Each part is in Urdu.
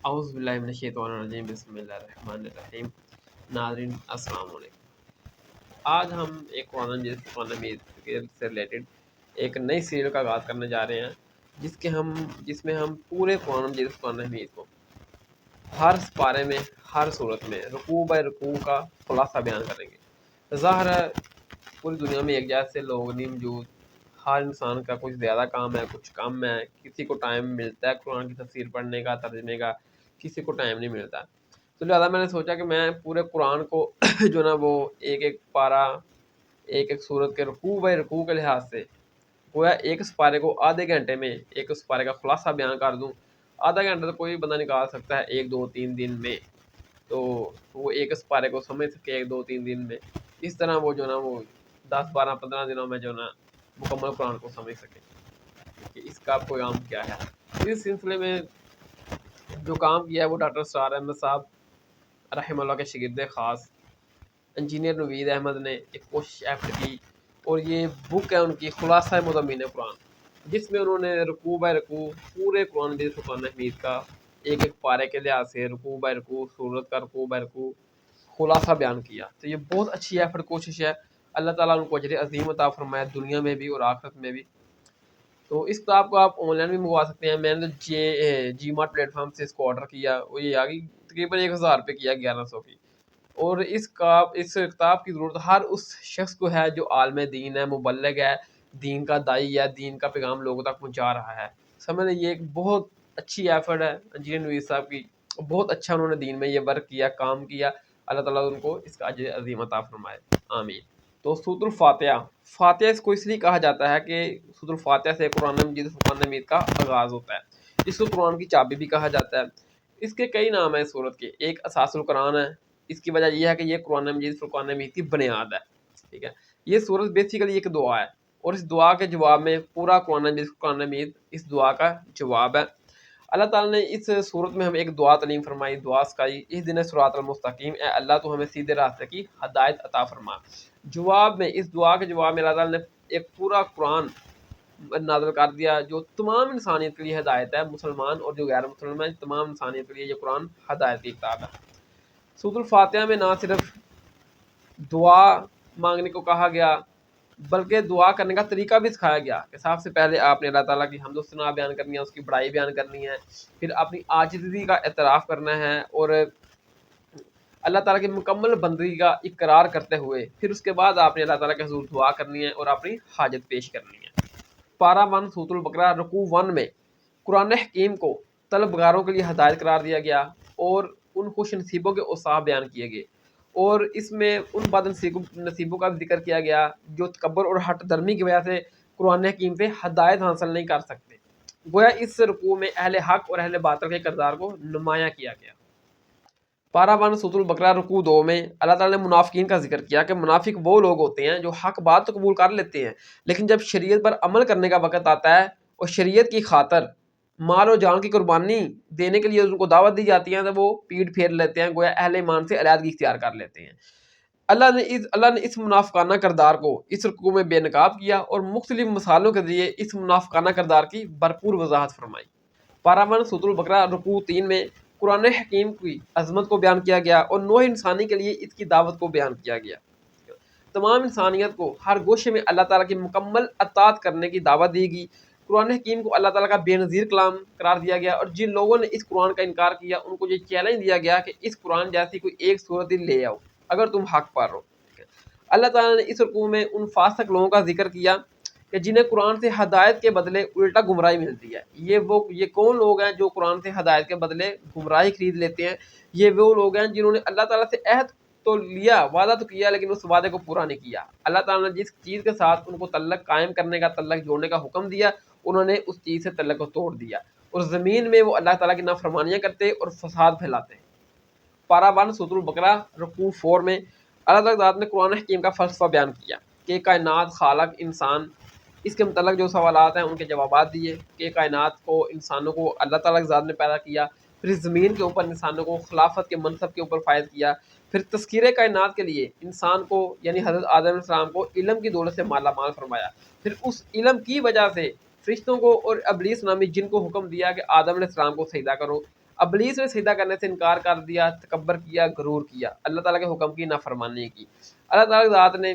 اعوذ باللہ من الشیطان الرجیم بسم اللہ الرحمن الرحیم۔ ناظرین السلام علیکم۔ آج ہم ایک قرآن مجید قرآن حمید سے ریلیٹڈ ایک نئی سیریل کا آغاز کرنے جا رہے ہیں جس میں ہم پورے قرآن مجید قرآن حمید کو ہر سپارے میں ہر صورت میں رکوع بائی رکوع کا خلاصہ بیان کریں گے۔ ظاہر ہے پوری دنیا میں ایک جیسے لوگ نہیں موجود، ہر انسان کا کچھ زیادہ کام ہے کچھ کم ہے، کسی کو ٹائم ملتا ہے قرآن کی تفسیر پڑھنے کا ترجمے کا، کسی کو ٹائم نہیں ملتا۔ تو لہٰذا میں نے سوچا کہ میں پورے قرآن کو جو نا وہ ایک ایک پارہ ایک ایک صورت کے رکوع بائی رکوع کے لحاظ سے گویا ایک سپارے کو آدھے گھنٹے میں ایک سپارے کا خلاصہ بیان کر دوں۔ آدھا گھنٹہ تو کوئی بندہ نکال سکتا ہے ایک دو تین دن میں، تو وہ ایک سپارے کو سمجھ سکے ایک دو تین دن میں، اس طرح وہ جو نا وہ 10 12 15 دنوں میں جو نا مکمل قرآن کو سمجھ سکے کہ اس کا کوئی کام کیا ہے۔ اس سلسلے میں جو کام کیا ہے وہ ڈاکٹر اسرار احمد صاحب رحمہ اللہ کے شاگرد خاص انجینئر نوید احمد نے ایک کوشش ایفٹ کی، اور یہ بک ہے ان کی خلاصہ مضامین قرآن، جس میں انہوں نے رکوع بائی رکوع پورے قرآن مجید فرقان حمید کا ایک ایک پارے کے لحاظ سے رکوع بائی رکوع صورت کا رکوع بائی رکوع خلاصہ بیان کیا۔ تو یہ بہت اچھی ایفٹ کوشش ہے، اللہ تعالیٰ ان کو اجر عظیم عطا فرمائے دنیا میں بھی اور آخرت میں بھی۔ تو اس کتاب کو آپ آن لائن بھی منگوا سکتے ہیں۔ میں نے جی مارٹ پلیٹ فارم سے اس کو آرڈر کیا، وہ یہ آ گئی تقریباً 1000 روپے کیا 1100 کی۔ اور اس کتاب کی ضرورت ہر اس شخص کو ہے جو عالم دین ہے، مبلغ ہے، دین کا داعی ہے، دین کا پیغام لوگوں تک پہنچا رہا ہے۔ سمجھ لیں یہ ایک بہت اچھی ایفرٹ ہے انجینئر نوید صاحب کی، بہت اچھا انہوں نے دین میں یہ ورک کیا، کام کیا۔ اللہ تعالیٰ ان کو اس کا اجر عظیم عطا فرمائے، آمین۔ تو سورۃ الفاتحہ، فاتحہ اس کو اس لیے کہا جاتا ہے کہ سورۃ الفاتحہ سے قرآن مجید فرقان حمید کا آغاز ہوتا ہے۔ اس کو قرآن کی چابی بھی کہا جاتا ہے۔ اس کے کئی نام ہیں اس سورت کے، ایک اساس القرآن ہے۔ اس کی وجہ یہ ہے کہ یہ قرآن مجید فرقان حمید کی بنیاد ہے، ٹھیک ہے۔ یہ سورت بیسیکلی ایک دعا ہے، اور اس دعا کے جواب میں پورا قرآن مجید فرقان حمید اس دعا کا جواب ہے۔ اللہ تعالیٰ نے اس صورت میں ہمیں ایک دعا تعلیم فرمائی، دعا سکھائی، اہدنا الصراط المستقیم، اے اللہ تو ہمیں سیدھے راستے کی ہدایت عطا فرما۔ جواب میں اس دعا کے جواب میں اللہ تعالیٰ نے ایک پورا قرآن نازل کر دیا جو تمام انسانیت کے لیے ہدایت ہے، مسلمان اور جو غیر مسلمان ہیں تمام انسانیت کے لیے یہ قرآن ہدایت کی کتاب ہے۔ سورۃ الفاتحہ میں نہ صرف دعا مانگنے کو کہا گیا بلکہ دعا کرنے کا طریقہ بھی سکھایا گیا کہ سب سے پہلے آپ نے اللہ تعالیٰ کی حمد و ثنا بیان کرنی ہے، اس کی بڑائی بیان کرنی ہے، پھر اپنی عاجزی کا اعتراف کرنا ہے، اور اللہ تعالیٰ کی مکمل بندگی کا اقرار کرتے ہوئے پھر اس کے بعد آپ نے اللہ تعالیٰ کے حضور دعا کرنی ہے اور اپنی حاجت پیش کرنی ہے۔ پارہ 1 سورۃ البقرہ رکوع 1 میں قرآن حکیم کو طلبگاروں کے لیے ہدایت قرار دیا گیا، اور ان خوش نصیبوں کے اوصاف بیان کیے گئے، اور اس میں ان بد نصیبوں کا بھی ذکر کیا گیا جو تکبر اور ہٹ درمی کی وجہ سے قرآن حکیم سے ہدایت حاصل نہیں کر سکتے۔ گویا اس رکوع میں اہل حق اور اہل باطل کے کردار کو نمایاں کیا گیا۔ پارہ 1 سورۃ البقرہ رکوع 2 میں اللہ تعالیٰ نے منافقین کا ذکر کیا کہ منافق وہ لوگ ہوتے ہیں جو حق بات تو قبول کر لیتے ہیں، لیکن جب شریعت پر عمل کرنے کا وقت آتا ہے اور شریعت کی خاطر مال و جان کی قربانی دینے کے لیے ان کو دعوت دی جاتی ہے تو وہ پیٹ پھیر لیتے ہیں، گویا اہل ایمان سے علیحدگی اختیار کر لیتے ہیں۔ اللہ نے اس منافقانہ کردار کو اس رکوع میں بے نقاب کیا اور مختلف مثالوں کے ذریعے اس منافقانہ کردار کی بھرپور وضاحت فرمائی۔ پارہ 1 سورۃ البقرہ رکوع 3 میں قرآن حکیم کی عظمت کو بیان کیا گیا اور نوع انسانی کے لیے اس کی دعوت کو بیان کیا گیا۔ تمام انسانیت کو ہر گوشے میں اللہ تعالیٰ کی مکمل اطاعت کرنے کی دعوت دی گئی۔ قرآن حکیم کو اللہ تعالیٰ کا بے نظیر کلام قرار دیا گیا، اور جن لوگوں نے اس قرآن کا انکار کیا ان کو یہ چیلنج دیا گیا کہ اس قرآن جیسی کوئی ایک صورت ہی لے آؤ اگر تم حق پر ہو۔ اللہ تعالیٰ نے اس رکوع میں ان فاسق لوگوں کا ذکر کیا کہ جنہیں قرآن سے ہدایت کے بدلے الٹا گمراہی ملتی ہے۔ یہ کون لوگ ہیں جو قرآن سے ہدایت کے بدلے گمراہی خرید لیتے ہیں؟ یہ وہ لوگ ہیں جنہوں نے اللہ تعالیٰ سے عہد تو لیا، وعدہ تو کیا، لیکن اس وعدے کو پورا نہیں کیا۔ اللہ تعالیٰ نے جس چیز کے ساتھ ان کو تعلق قائم کرنے کا، تعلق جوڑنے کا حکم دیا، انہوں نے اس چیز سے تعلق کو توڑ دیا، اور زمین میں وہ اللہ تعالیٰ کی نافرمانیاں کرتے اور فساد پھیلاتے۔ پارہ 1 سورۃ البقرہ رکوع 4 میں اللہ تعالیٰ ذات نے قرآن حکیم کا فلسفہ بیان کیا کہ کائنات، خالق، انسان، اس کے متعلق جو سوالات ہیں ان کے جوابات دیے کہ کائنات کو، انسانوں کو اللہ تعالیٰ کی ذات نے پیدا کیا، پھر زمین کے اوپر انسانوں کو خلافت کے منصب کے اوپر فائز کیا، پھر تذکیرہ کائنات کے لیے انسان کو یعنی حضرت آدم علیہ السلام کو علم کی دولت سے مالا مال فرمایا، پھر اس علم کی وجہ سے فرشتوں کو اور ابلیس نامی جن کو حکم دیا کہ آدم علیہ السلام کو سجدہ کرو۔ ابلیس نے سجدہ کرنے سے انکار کر دیا، تکبر کیا، غرور کیا، اللہ تعالیٰ کے حکم کی نافرمانی کی۔ اللہ تعالیٰ کی ذات نے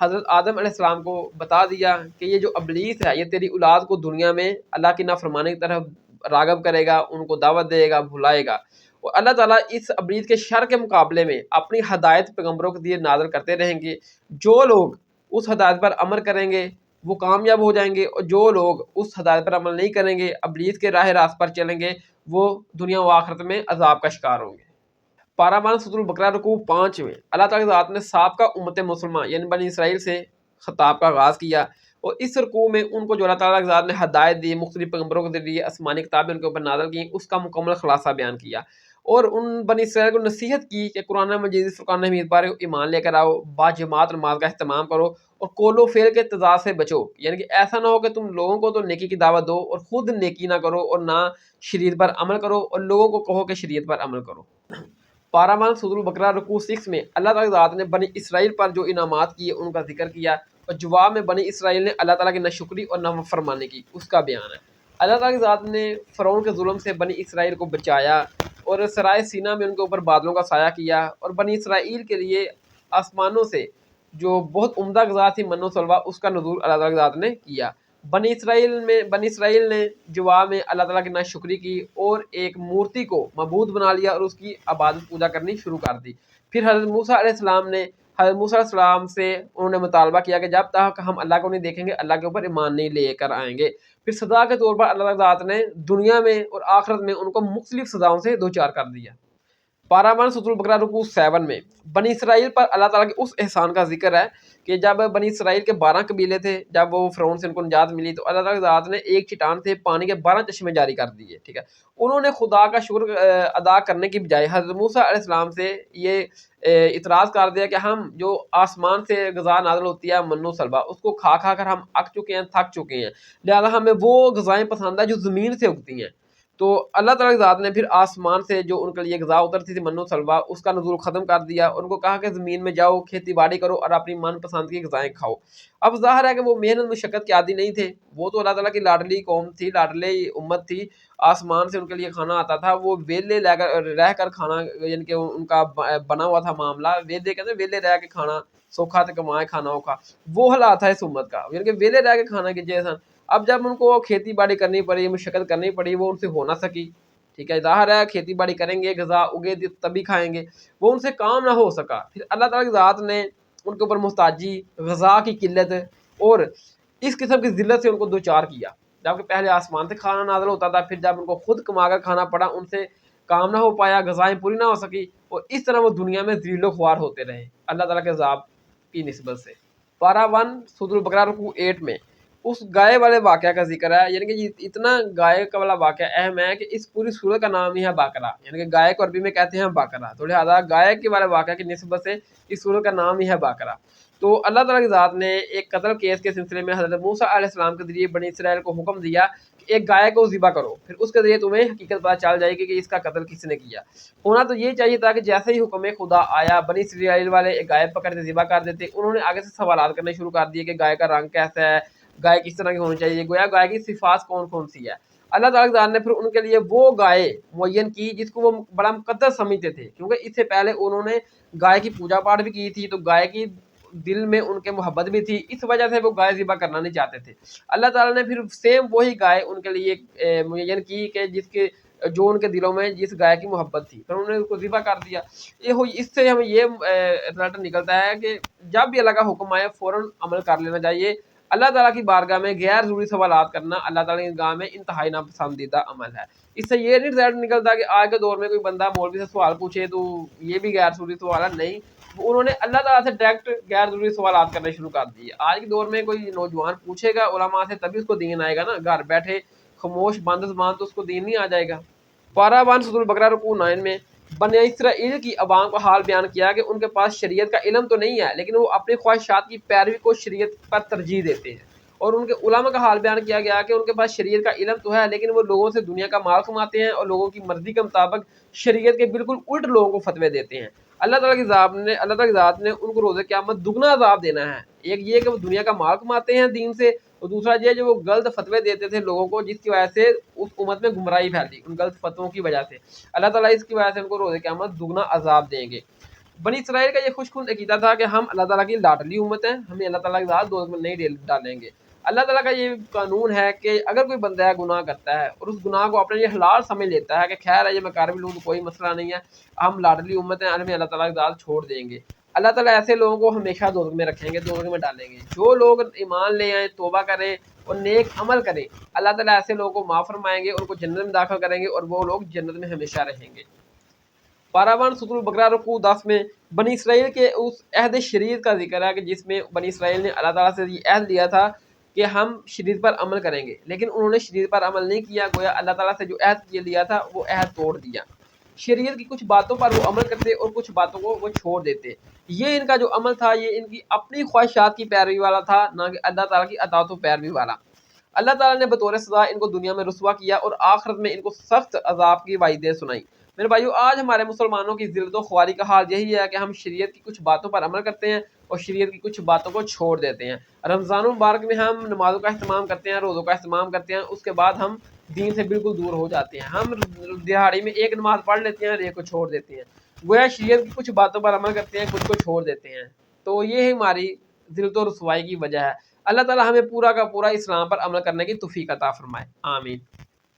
حضرت آدم علیہ السلام کو بتا دیا کہ یہ جو ابلیس ہے یہ تیری اولاد کو دنیا میں اللہ کی نافرمانی کی طرف راغب کرے گا، ان کو دعوت دے گا، بھلائے گا۔ اور اللہ تعالیٰ اس ابلیس کے شر کے مقابلے میں اپنی ہدایت پیغمبروں کے لیے نازل کرتے رہیں گے۔ جو لوگ اس ہدایت پر عمل کریں گے وہ کامیاب ہو جائیں گے، اور جو لوگ اس ہدایت پر عمل نہیں کریں گے، ابلیس کے راہ راست پر چلیں گے، وہ دنیا و آخرت میں عذاب کا شکار ہوں گے۔ پارہ 1 سورۃ البقرہ رکوع 5 میں اللہ تعالیٰ کی ذات نے سابقہ امت مسلمہ یعنی بنی اسرائیل سے خطاب کا آغاز کیا، اور اس رکوع میں ان کو جو اللہ تعالیٰ کی ذات نے ہدایت دی، مختلف پیغمبروں کے ذریعے آسمانی کتابیں ان کے اوپر نازل کی، اس کا مکمل خلاصہ بیان کیا، اور ان بنی اسرائیل کو نصیحت کی کہ قرآن مجید فرقان حمید پر ایمان لے کر آؤ، با جماعت نماز کا اہتمام کرو، اور قول و فعل کے تضاد سے بچو، یعنی کہ ایسا نہ ہو کہ تم لوگوں کو تو نیکی کی دعوت دو اور خود نیکی نہ کرو اور نہ شریعت پر عمل کرو، اور لوگوں کو کہو کہ شریعت پر عمل کرو۔ پارہ 1 سورۃ البقرہ رکوع 6 میں اللہ تعالیٰ کی ذات نے بنی اسرائیل پر جو انعامات کیے ان کا ذکر کیا، اور جواب میں بنی اسرائیل نے اللہ تعالیٰ کی ناشکری اور نافرمانی کی، اس کا بیان ہے۔ اللہ تعالیٰ کی ذات نے فرعون کے ظلم سے بنی اسرائیل کو بچایا، اور سرائے سینا میں ان کے اوپر بادلوں کا سایہ کیا، اور بنی اسرائیل کے لیے آسمانوں سے جو بہت عمدہ غذا تھی من و سلویٰ، اس کا نزول اللہ تعالیٰ کی ذات نے کیا۔ بنی اسرائیل نے جواب میں اللہ تعالیٰ کی ناشکری کی اور ایک مورتی کو معبود بنا لیا اور اس کی عبادت پوجا کرنی شروع کر دی۔ پھر حضرت موسیٰ علیہ السلام سے انہوں نے مطالبہ کیا کہ جب تک ہم اللہ کو نہیں دیکھیں گے اللہ کے اوپر ایمان نہیں لے کر آئیں گے۔ پھر سزا کے طور پر اللہ تعالیٰ ذات نے دنیا میں اور آخرت میں ان کو مختلف سزاؤں سے دوچار کر دیا۔ پارہ 1 سورۃ البقرہ رکوع 7 میں بنی اسرائیل پر اللہ تعالیٰ کے اس احسان کا ذکر ہے کہ جب بنی اسرائیل کے 12 قبیلے تھے، جب وہ فرعون سے ان کو نجات ملی تو اللہ تعالیٰ کی ذات نے ایک چٹان سے پانی کے 12 چشمے جاری کر دیے، ٹھیک ہے۔ انہوں نے خدا کا شکر ادا کرنے کی بجائے حضرت موسیٰ علیہ السلام سے یہ اعتراض کر دیا کہ ہم جو آسمان سے غذا نازل ہوتی ہے من و سلویٰ، اس کو کھا کھا کر ہم اک چکے ہیں، تھک چکے ہیں، لہٰذا ہمیں وہ غذائیں پسند ہیں جو زمین سے اگتی ہیں۔ تو اللہ تعالیٰ کی ذات نے پھر آسمان سے جو ان کے لیے غذا اترتی تھی من و سلویٰ، اس کا نزول ختم کر دیا، اور ان کو کہا کہ زمین میں جاؤ، کھیتی باڑی کرو اور اپنی من پسند کی غذائیں کھاؤ۔ اب ظاہر ہے کہ وہ محنت مشقت کے عادی نہیں تھے، وہ تو اللہ تعالیٰ کی لاڈلی قوم تھی، لاڈلی امت تھی، آسمان سے ان کے لیے کھانا آتا تھا، وہ ویلے رہ کر کھانا، یعنی کہ ان کا بنا ہوا تھا معاملہ، ویلے کہتے ہیں ویلے رہ کے کھانا، سوکھا تو کمائے کھانا اوکھا، وہ حالات تھا اس امت کا، یعنی کہ ویلے رہ کے کھانا کی جیسا۔ اب جب ان کو کھیتی باڑی کرنی پڑی، مشقت کرنی پڑی، وہ ان سے ہو نہ سکی، ٹھیک ہے، ظاہر ہے کھیتی باڑی کریں گے، غذا اگے تبھی کھائیں گے، وہ ان سے کام نہ ہو سکا۔ پھر اللہ تعالیٰ کی ذات نے ان کے اوپر محتاجی، غذا کی قلت اور اس قسم کی ذلت سے ان کو دوچار کیا، جبکہ پہلے آسمان سے کھانا نازل ہوتا تھا، پھر جب ان کو خود کما کر کھانا پڑا، ان سے کام نہ ہو پایا، غذائیں پوری نہ ہو سکی، اور اس طرح وہ دنیا میں ذلیل و خوار ہوتے رہے اللہ تعالیٰ کے عذاب کی نسبت سے۔ پارہ 1 سورۃ البقرہ رکوع 8 میں اس گائے والے واقعہ کا ذکر ہے، یعنی کہ اتنا گائے کا والا واقعہ اہم ہے کہ اس پوری سورت کا نام ہی ہے بقرہ، یعنی کہ گائے کو عربی میں کہتے ہیں بقرہ، تو لہٰذا گائے کے والے واقعہ کی نسبت سے اس سورت کا نام ہی ہے بقرہ۔ تو اللہ تعالیٰ کی ذات نے ایک قتل کیس کے سلسلے میں حضرت موسیٰ علیہ السلام کے ذریعے بنی اسرائیل کو حکم دیا کہ ایک گائے کو ذبح کرو، پھر اس کے ذریعے تمہیں حقیقت پتہ چل جائے گی کہ اس کا قتل کس نے کیا۔ ہونا تو یہ چاہیے تھا کہ جیسے ہی حکم خدا آیا، بنی اسرائیل والے ایک گائے پکڑ کے ذبح کر دیتے، انہوں نے آگے سے سوالات کرنے شروع کر دیے کہ گائے کا رنگ کیسا ہے، گائے کس طرح کی ہونی چاہیے، گویا گائے کی صفات کون کون سی ہے۔ اللہ تعالیٰ کی ذات نے پھر ان کے لیے وہ گائے معین کی جس کو وہ بڑا مقدس سمجھتے تھے، کیونکہ اس سے پہلے انہوں نے گائے کی پوجا پاٹ بھی کی تھی، تو گائے کی دل میں ان کے محبت بھی تھی، اس وجہ سے وہ گائے ذبح کرنا نہیں چاہتے تھے۔ اللہ تعالیٰ نے پھر سیم وہی گائے ان کے لیے معین کی کہ جو ان کے دلوں میں جس گائے کی محبت تھی، پھر انہوں نے اس کو ذبح کر دیا۔ اس سے ہمیں یہ رزلٹ نکلتا ہے کہ جب بھی اللہ کا حکم آئے فوراً عمل کر لینا چاہیے۔ اللہ تعالیٰ کی بارگاہ میں غیر ضروری سوالات کرنا اللہ تعالیٰ کی گاہ میں انتہائی ناپسندیدہ عمل ہے۔ اس سے یہ نہیں رزلٹ نکلتا کہ آج کے دور میں کوئی بندہ مولوی سے سوال پوچھے تو یہ بھی غیر ضروری سوال ہے، نہیں، انہوں نے اللہ تعالیٰ سے ڈائریکٹ غیر ضروری سوالات کرنے شروع کر دیے۔ آج کے دور میں کوئی نوجوان پوچھے گا علماء سے تبھی اس کو دین آئے گا نا، گھر بیٹھے خاموش بند زبان تو اس کو دین نہیں آ جائے گا۔ پارہ 1 سورۃ البقرہ رکوع 9 میں بنی اسرائیل کی عوام کو حال بیان کیا کہ ان کے پاس شریعت کا علم تو نہیں ہے، لیکن وہ اپنی خواہشات کی پیروی کو شریعت پر ترجیح دیتے ہیں، اور ان کے علماء کا حال بیان کیا گیا کہ ان کے پاس شریعت کا علم تو ہے لیکن وہ لوگوں سے دنیا کا مال کماتے ہیں اور لوگوں کی مرضی کے مطابق شریعت کے بالکل الٹ لوگوں کو فتوے دیتے ہیں۔ اللہ تعالیٰ کی ذات نے ان کو روز قیامت دگنا عذاب دینا ہے، ایک یہ کہ وہ دنیا کا مال کماتے ہیں دین سے، اور دوسرا یہ جو وہ غلط فتوے دیتے تھے لوگوں کو، جس کی وجہ سے اس امت میں گمراہی پھیلی ان غلط فتووں کی وجہ سے، اللہ تعالیٰ اس کی وجہ سے ان کو روز قیامت دگنا عذاب دیں گے۔ بنی اسرائیل کا یہ خوش کن عقیدہ تھا کہ ہم اللہ تعالیٰ کی لاڈلی امت ہیں، ہمیں اللہ تعالیٰ کے ساتھ دوزخ میں نہیں ڈالیں گے۔ اللہ تعالیٰ کا یہ قانون ہے کہ اگر کوئی بندہ گناہ کرتا ہے اور اس گناہ کو اپنے لیے حلال سمجھ لیتا ہے کہ خیر ہے یہ میں کر بھی لوں تو کوئی مسئلہ نہیں ہے، ہم لاڈلی امت ہیں، ہمیں اللہ تعالیٰ کے ساتھ چھوڑ دیں گے، اللہ تعالیٰ ایسے لوگوں کو ہمیشہ دوزخ میں رکھیں گے، دوزخ میں ڈالیں گے۔ جو لوگ ایمان لے آئیں، توبہ کریں اور نیک عمل کریں، اللہ تعالیٰ ایسے لوگوں کو معاف فرمائیں گے، ان کو جنت میں داخل کریں گے اور وہ لوگ جنت میں ہمیشہ رہیں گے۔ پاراوان سورۃ البقرہ رکوع 10 میں بنی اسرائیل کے اس عہد شریعت کا ذکر ہے کہ جس میں بنی اسرائیل نے اللہ تعالیٰ سے یہ عہد لیا تھا کہ ہم شریعت پر عمل کریں گے، لیکن انہوں نے شریعت پر عمل نہیں کیا، گویا اللہ تعالیٰ سے جو عہد لیا تھا وہ عہد توڑ دیا۔ شریعت کی کچھ باتوں پر وہ عمل کرتے اور کچھ باتوں کو وہ چھوڑ دیتے۔ یہ ان کا جو عمل تھا یہ ان کی اپنی خواہشات کی پیروی والا تھا، نہ کہ اللہ تعالیٰ کی اطاعت و پیروی والا۔ اللہ تعالیٰ نے بطور سزا ان کو دنیا میں رسوا کیا اور آخرت میں ان کو سخت عذاب کی وعیدیں سنائیں۔ میرے بھائیو، آج ہمارے مسلمانوں کی ذلت و خواری کا حال یہی ہے کہ ہم شریعت کی کچھ باتوں پر عمل کرتے ہیں اور شریعت کی کچھ باتوں کو چھوڑ دیتے ہیں۔ رمضان المبارک میں ہم نمازوں کا اہتمام کرتے ہیں، روزوں کا اہتمام کرتے ہیں، اس کے بعد ہم دین سے بالکل دور ہو جاتے ہیں۔ ہم دہاڑی میں ایک نماز پڑھ لیتے ہیں اور ایک کو چھوڑ دیتے ہیں، گویا شریعت کی کچھ باتوں پر عمل کرتے ہیں، کچھ کو چھوڑ دیتے ہیں۔ تو یہ ہماری ذلت و رسوائی کی وجہ ہے۔ اللہ تعالیٰ ہمیں پورا کا پورا اسلام پر عمل کرنے کی توفیق عطا فرمائے، آمین۔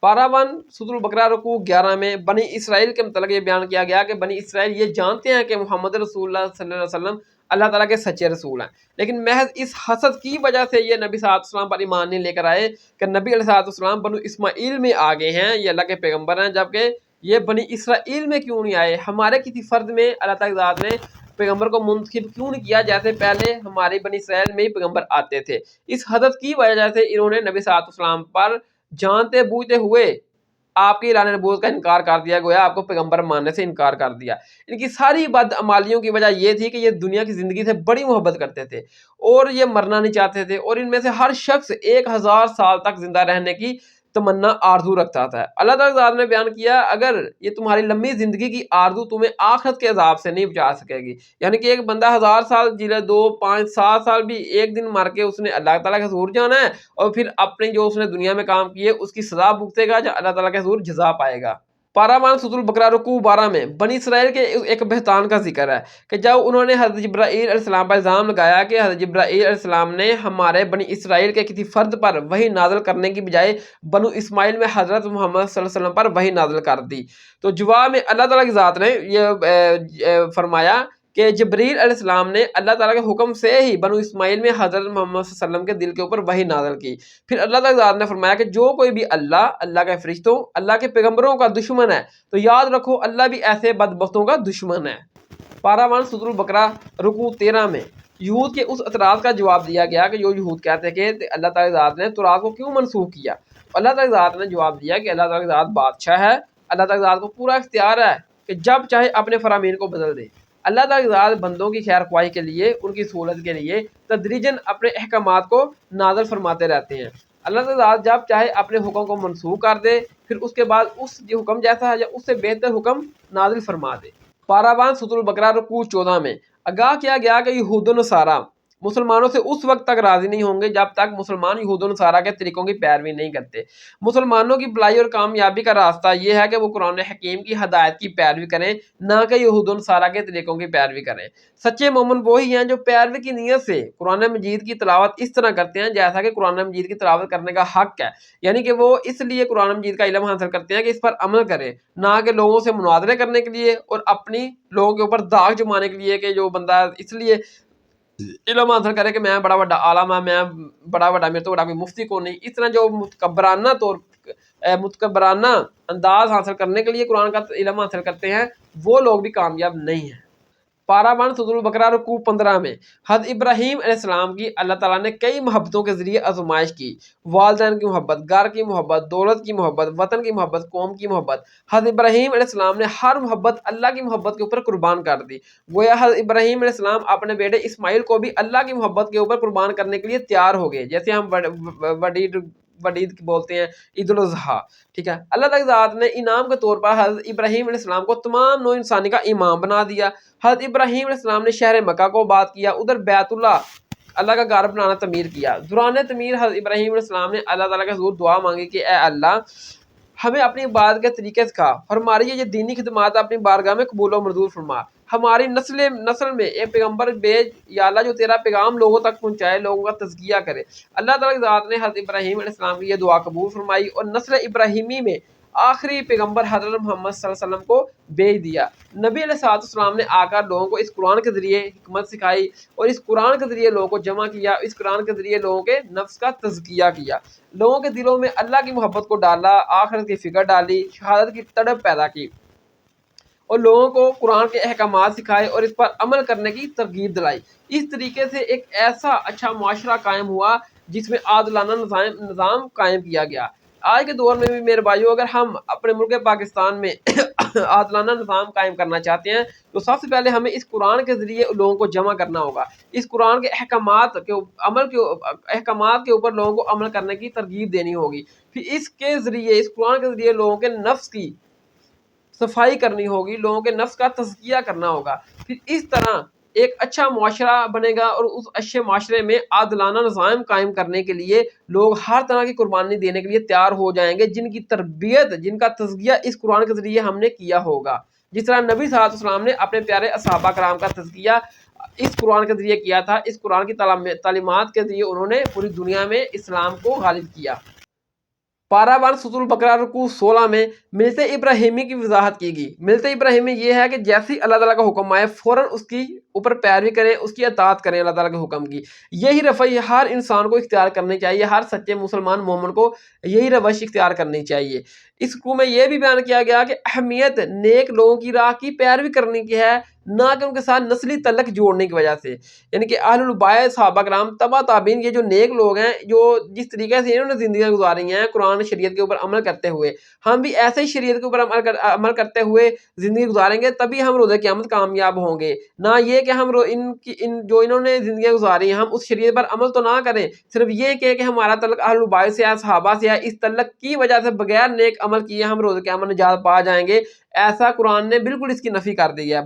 پاراوان سورۃ البقرہ رکوع 11 میں بنی اسرائیل کے متعلق یہ بیان کیا گیا کہ بنی اسرائیل یہ جانتے ہیں کہ محمد رسول اللہ صلی اللہ علیہ وسلم اللہ تعالیٰ کے سچے رسول ہیں، لیکن محض اس حسد کی وجہ سے یہ نبی صلی اللہ علیہ وسلم پر ایمان نہیں لے کر آئے کہ نبی علیہ السلام بنو اسماعیل میں آگے ہیں، یہ اللہ کے پیغمبر ہیں، جبکہ یہ بنی اسرائیل میں کیوں نہیں آئے؟ ہمارے کسی فرد میں اللہ تعالیٰ ذات نے پیغمبر کو منتخب کیوں نہیں کیا جیسے پہلے ہماری بنی اسرائیل میں ہی پیغمبر آتے تھے؟ اس حدث کی وجہ سے انہوں نے نبی صلی اللہ علیہ وسلم پر جانتے بوجھتے ہوئے آپ کی اعلان نبوت کا انکار کر دیا، گویا آپ کو پیغمبر ماننے سے انکار کر دیا۔ ان کی ساری بدعمالیوں کی وجہ یہ تھی کہ یہ دنیا کی زندگی سے بڑی محبت کرتے تھے اور یہ مرنا نہیں چاہتے تھے، اور ان میں سے ہر شخص 1000 سال تک زندہ رہنے کی تمنا آرزو رکھتا تھا۔ اللہ تعالیٰ ذات نے بیان کیا اگر یہ تمہاری لمبی زندگی کی آرزو تمہیں آخرت کے عذاب سے نہیں بچا سکے گی، یعنی کہ ایک بندہ 1000 سال جی لے، 2 5 7 سال بھی ایک دن مر کے اس نے اللہ تعالیٰ کے حضور جانا ہے اور پھر اپنے جو اس نے دنیا میں کام کیے اس کی سزا بھگتے گا، جب اللہ تعالیٰ کے حضور جزا پائے گا۔ پاراوان سورۃ البقرہ رکوع 12 میں بنی اسرائیل کے ایک بہتان کا ذکر ہے کہ جب انہوں نے حضرت جبرائیل علیہ السلام پر الزام لگایا کہ حضرت جبرائیل علیہ السلام نے ہمارے بنی اسرائیل کے کسی فرد پر وحی نازل کرنے کی بجائے بنو اسماعیل میں حضرت محمد صلی اللہ علیہ وسلم پر وحی نازل کر دی، تو جواب میں اللہ تعالیٰ کی ذات نے یہ فرمایا کہ جبریل علیہ السلام نے اللہ تعالیٰ کے حکم سے ہی بنو اسماعیل میں حضرت محمد صلی اللہ علیہ وسلم کے دل کے اوپر وحی نازل کی۔ پھر اللہ تعالیٰ ذات نے فرمایا کہ جو کوئی بھی اللہ کے فرشتوں، اللہ کے پیغمبروں کا دشمن ہے تو یاد رکھو اللہ بھی ایسے بدبختوں کا دشمن ہے۔ پاراوان سورۃ البقرہ رکوع 13 میں یہود کے اس اعتراض کا جواب دیا گیا کہ جو یہود کہتے کہ اللہ تعالیٰ ذات نے تورات کو کیوں منسوخ کیا؟ اللہ تعالیٰ ذات نے جواب دیا کہ اللہ تعالیٰ ذات بادشاہ ہے، اللہ تعالیٰ ذات کو پورا اختیار ہے کہ جب چاہے اپنے فرامین کو بدل دے۔ اللہ تعالیٰ ذات بندوں کی خیر خواہی کے لیے، ان کی سہولت کے لیے تدریجاً اپنے احکامات کو نازل فرماتے رہتے ہیں۔ اللہ تعالیٰ ذات جب چاہے اپنے حکم کو منسوخ کر دے، پھر اس کے بعد اس جو حکم جیسا ہے یا اس سے بہتر حکم نازل فرما دے۔ پاراوان سورۃ البقرہ رکوع 14 میں آگاہ کیا گیا کہ یہود و نصارہ مسلمانوں سے اس وقت تک راضی نہیں ہوں گے جب تک مسلمان یہود و نصارہ کے طریقوں کی پیروی نہیں کرتے۔ مسلمانوں کی بھلائی اور کامیابی کا راستہ یہ ہے کہ وہ قرآن حکیم کی ہدایت کی پیروی کریں، نہ کہ یہود و نصارہ کے طریقوں کی پیروی کریں۔ سچے مومن وہی ہیں جو پیروی کی نیت سے قرآن مجید کی تلاوت اس طرح کرتے ہیں جیسا کہ قرآن مجید کی تلاوت کرنے کا حق ہے، یعنی کہ وہ اس لیے قرآن مجید کا علم حاصل کرتے ہیں کہ اس پر عمل کریں، نہ کہ لوگوں سے مناظرے کرنے کے لیے اور اپنی لوگوں کے اوپر داغ جمانے کے لیے کہ جو بندہ اس لیے علم حاصل کرے کہ میں بڑا بڑا عالم ہے، میں بڑا بڑا، میرے تو بڑا کوئی مفتی کو نہیں، اس طرح جو متکبرانہ انداز حاصل کرنے کے لیے قرآن کا علم حاصل کرتے ہیں وہ لوگ بھی کامیاب نہیں ہیں۔ پاراوان سورۃ البقرہ رکوع 15 میں حضرت ابراہیم علیہ السلام کی اللہ تعالیٰ نے کئی محبتوں کے ذریعے آزمائش کی، والدین کی محبت، گھر کی محبت، دولت کی محبت، وطن کی محبت، قوم کی محبت۔ حضرت ابراہیم علیہ السلام نے ہر محبت اللہ کی محبت کے اوپر قربان کر دی، گویا حضرت ابراہیم علیہ السلام اپنے بیٹے اسماعیل کو بھی اللہ کی محبت کے اوپر قربان کرنے کے لیے تیار ہو گئے، جیسے ہم وڈید بولتے ہیں عید الاضحیٰ، ٹھیک ہے۔ اللہ تعالیٰ ذات نے انعام کے طور پر حضرت ابراہیم علیہ السلام کو تمام نوع انسانی کا امام بنا دیا۔ حضرت ابراہیم علیہ السلام نے شہر مکہ کو آباد کیا، ادھر بیت اللہ اللہ کا گھر بنانا تعمیر کیا۔ دوران تعمیر حضرت ابراہیم علیہ السلام نے اللہ تعالیٰ کے حضور دعا مانگی کہ اے اللہ ہمیں اپنی عبادت کے طریقے سکھا، اور ہماری یہ دینی خدمات اپنی بارگاہ میں قبول و مردود فرما۔ ہماری نسل میں ایک پیغمبر بھیج یا اللہ جو تیرا پیغام لوگوں تک پہنچائے، لوگوں کا تزکیہ کرے۔ اللہ تعالیٰ کی ذات نے حضرت ابراہیم علیہ السلام کی یہ دعا قبول فرمائی اور نسل ابراہیمی میں آخری پیغمبر حضرت محمد صلی اللہ علیہ وسلم کو بھیج دیا۔ نبی علیہ السلام نے آ کر لوگوں کو اس قرآن کے ذریعے حکمت سکھائی اور اس قرآن کے ذریعے لوگوں کو جمع کیا، اس قرآن کے ذریعے لوگوں کے نفس کا تزکیہ کیا، لوگوں کے دلوں میں اللہ کی محبت کو ڈالا، آخرت کی فکر ڈالی، شہادت کی تڑپ پیدا کی اور لوگوں کو قرآن کے احکامات سکھائے اور اس پر عمل کرنے کی ترغیب دلائی۔ اس طریقے سے ایک ایسا اچھا معاشرہ قائم ہوا جس میں عادلانہ نظام قائم کیا گیا۔ آج کے دور میں بھی میرے بھائیو، اگر ہم اپنے ملک پاکستان میں عادلانہ نظام قائم کرنا چاہتے ہیں تو سب سے پہلے ہمیں اس قرآن کے ذریعے لوگوں کو جمع کرنا ہوگا، اس قرآن کے احکامات کے اوپر لوگوں کو عمل کرنے کی ترغیب دینی ہوگی، پھر اس قرآن کے ذریعے لوگوں کے نفس کی صفائی کرنی ہوگی، لوگوں کے نفس کا تزکیہ کرنا ہوگا، پھر اس طرح ایک اچھا معاشرہ بنے گا اور اس اچھے معاشرے میں عادلانہ نظام قائم کرنے کے لیے لوگ ہر طرح کی قربانی دینے کے لیے تیار ہو جائیں گے، جن کی تربیت، جن کا تزکیہ اس قرآن کے ذریعے ہم نے کیا ہوگا۔ جس طرح نبی صلی اللہ علیہ وسلم نے اپنے پیارے صحابہ کرام کا تزکیہ اس قرآن کے ذریعے کیا تھا، اس قرآن کی تعلیمات کے ذریعے انہوں نے پوری دنیا میں اسلام کو غالب کیا۔ پارہ 1 سورۃ البقرہ رکوع 16 میں ملت ابراہیمی کی وضاحت کی گئی۔ ملت ابراہیمی یہ ہے کہ جیسی اللہ تعالیٰ کا حکم آئے فوراً اس کی اوپر پیروی کریں، اس کی اطاعت کریں اللہ تعالیٰ کے حکم کی۔ یہی رویہ ہر انسان کو اختیار کرنی چاہیے، ہر سچے مسلمان مومن کو یہی روش اختیار کرنی چاہیے۔ اس رکوع میں یہ بھی بیان کیا گیا کہ اہمیت نیک لوگوں کی راہ کی پیروی کرنے کی ہے، نہ کہ ان کے ساتھ نسلی تعلق جوڑنے کی وجہ سے، یعنی کہ اہل البیت، صحابہ کرام، تبع تابعین، یہ جو نیک لوگ ہیں، جو جس طریقے سے انہوں نے زندگیاں گزاری ہیں قرآن شریعت کے اوپر عمل کرتے ہوئے، ہم بھی ایسے ہی شریعت کے اوپر عمل کرتے ہوئے زندگی گزاریں گے، تبھی ہم روز قیامت کامیاب ہوں گے۔ نہ یہ کہ ہم جو انہوں نے زندگیاں گزاری ہیں ہم اس شریعت پر عمل تو نہ کریں، صرف یہ کہ ہمارا تعلق اہل البیت سے ہے، صحابہ سے ہے، اس تعلق کی وجہ سے بغیر نیک عمل کیے ہم روز قیامت نجات پا جائیں گے، ایسا قرآن نے بالکل اس کی نفی کر دی ہے۔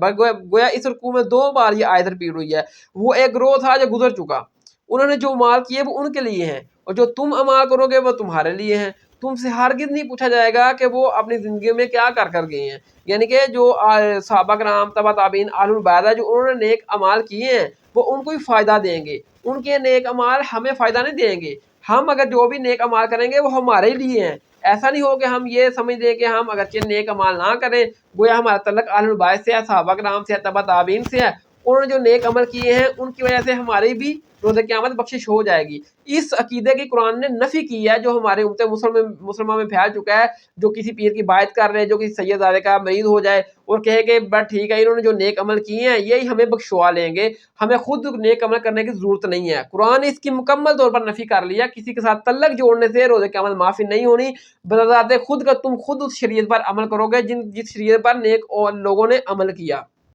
گویا اس رکوع میں 2 بار یہ آیت ریپیٹ ہوئی ہے۔ وہ ایک گروہ تھا جو گزر چکا، انہوں نے جو اعمال کیے وہ ان کے لیے ہیں، اور جو تم اعمال کرو گے وہ تمہارے لیے ہیں۔ تم سے ہرگز نہیں پوچھا جائے گا کہ وہ اپنی زندگی میں کیا کر گئے ہیں، یعنی کہ جو صحابہ کرام، تبع تابعین، اہل البیت جو انہوں نے نیک اعمال کیے ہیں وہ ان کو ہی فائدہ دیں گے، ان کے نیک اعمال ہمیں فائدہ نہیں دیں گے۔ ہم اگر جو بھی نیک اعمال کریں گے وہ ہمارے لیے ہیں، ایسا نہیں ہو کہ ہم یہ سمجھ لیں کہ ہم اگرچہ نیک اعمال نہ کریں، گویا ہمارا تعلق اہل البیت سے ہے، صحابہ کرام سے ہے، تبع تابعین سے ہے، انہوں نے جو نیک عمل کیے ہیں ان کی وجہ سے ہماری بھی روز قیامت بخشش ہو جائے گی۔ اس عقیدے کی قرآن نے نفی کی ہے جو ہمارے امت مسلمہ میں پھیل چکا ہے، جو کسی پیر کی بیعت کر رہے، جو کسی سید زادے کا مرید ہو جائے اور کہے کہ بس ٹھیک ہے انہوں نے جو نیک عمل کیے ہیں یہی ہمیں بخشوا لیں گے، ہمیں خود نیک عمل کرنے کی ضرورت نہیں ہے۔ قرآن نے اس کی مکمل طور پر نفی کر لیا، کسی کے ساتھ تعلق جوڑنے سے روز قیامت معافی نہیں ہونی، بذات خود کا تم خود اس شریعت پر عمل کرو گے جس شریعت پر نیک اور لوگوں نے عمل کیا۔